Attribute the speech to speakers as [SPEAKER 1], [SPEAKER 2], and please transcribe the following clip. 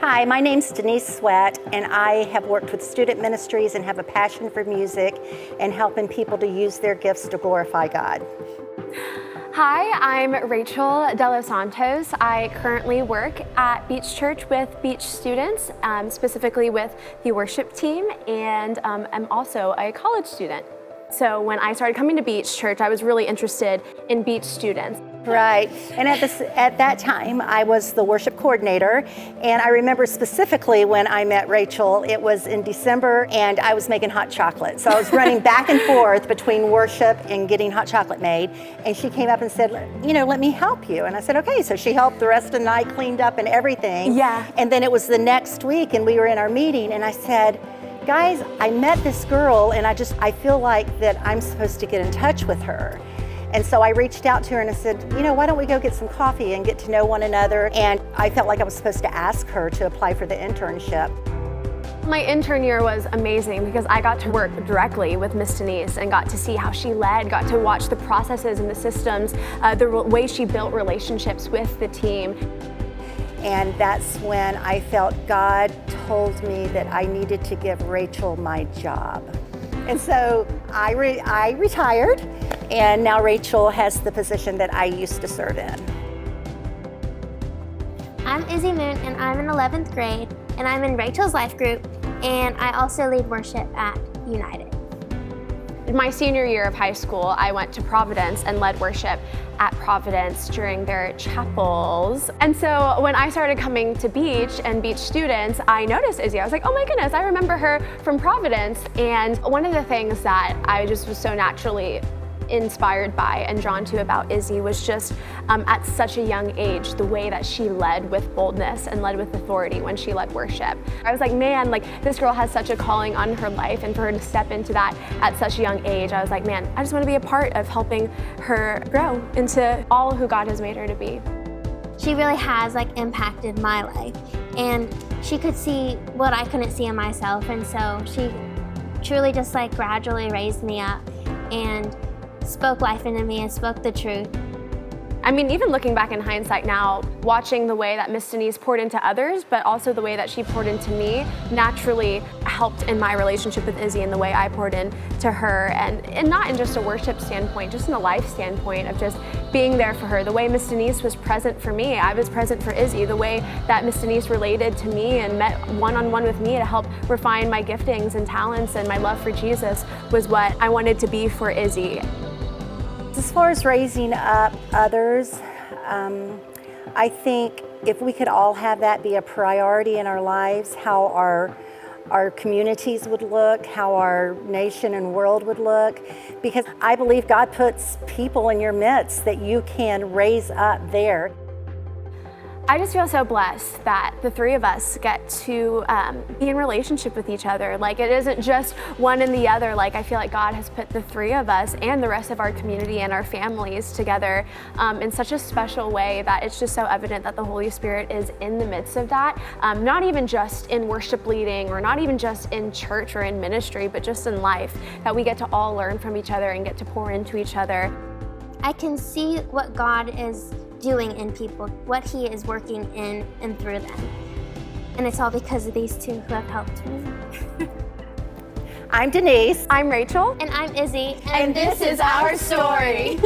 [SPEAKER 1] Hi, my name's Denise Sweat, and I have worked with student ministries and have a passion for music and helping people to use their gifts to glorify God.
[SPEAKER 2] Hi, I'm Rachel De Los Santos. I currently work at Beach Church with Beach students, specifically with the worship team, and I'm also a college student. So when I started coming to Beach Church, I was really interested in Beach students.
[SPEAKER 1] Right, and at that time, I was the worship coordinator, and I remember specifically when I met Rachel, it was in December, and I was making hot chocolate. So I was running back and forth between worship and getting hot chocolate made, and she came up and said, let me help you. And I said, okay, so she helped the rest of the night, cleaned up and everything.
[SPEAKER 2] Yeah.
[SPEAKER 1] And then it was the next week, and we were in our meeting, and I said, guys, I met this girl, and I feel like that I'm supposed to get in touch with her. And so I reached out to her and I said, why don't we go get some coffee and get to know one another? And I felt like I was supposed to ask her to apply for the internship.
[SPEAKER 2] My intern year was amazing because I got to work directly with Miss Denise and got to see how she led, got to watch the processes and the systems, the way she built relationships with the team.
[SPEAKER 1] And that's when I felt God told me that I needed to give Rachel my job. And so I retired, and now Rachel has the position that I used to serve in.
[SPEAKER 3] I'm Izzy Moon, and I'm in 11th grade, and I'm in Rachel's life group, and I also lead worship at United.
[SPEAKER 2] In my senior year of high school, I went to Providence and led worship at Providence during their chapels. And so when I started coming to Beach and Beach students, I noticed Izzy. I was like, oh my goodness, I remember her from Providence. And one of the things that I just was so naturally inspired by and drawn to about Izzy was just at such a young age, the way that she led with boldness and led with authority when she led worship. I was like, man, this girl has such a calling on her life, and for her to step into that at such a young age, I was like, man, I just want to be a part of helping her grow into all who God has made her to be.
[SPEAKER 3] She really has impacted my life, and she could see what I couldn't see in myself, and so she truly just gradually raised me up and spoke life into me and spoke the truth.
[SPEAKER 2] I mean, even looking back in hindsight now, watching the way that Miss Denise poured into others, but also the way that she poured into me, naturally helped in my relationship with Izzy and the way I poured into her, and not in just a worship standpoint, just in a life standpoint of just being there for her. The way Miss Denise was present for me, I was present for Izzy. The way that Miss Denise related to me and met one-on-one with me to help refine my giftings and talents and my love for Jesus was what I wanted to be for Izzy.
[SPEAKER 1] As far as raising up others, I think if we could all have that be a priority in our lives, how our communities would look, how our nation and world would look, because I believe God puts people in your midst that you can raise up there.
[SPEAKER 2] I just feel so blessed that the three of us get to be in relationship with each other. It isn't just one and the other. I feel like God has put the three of us and the rest of our community and our families together in such a special way that it's just so evident that the Holy Spirit is in the midst of that. Not even just in worship leading or not even just in church or in ministry, but just in life, that we get to all learn from each other and get to pour into each other.
[SPEAKER 3] I can see what God is doing in people, what He is working in and through them. And it's all because of these two who have helped me.
[SPEAKER 1] I'm Denise.
[SPEAKER 2] I'm Rachel.
[SPEAKER 3] And I'm Izzy.
[SPEAKER 2] And this is our story.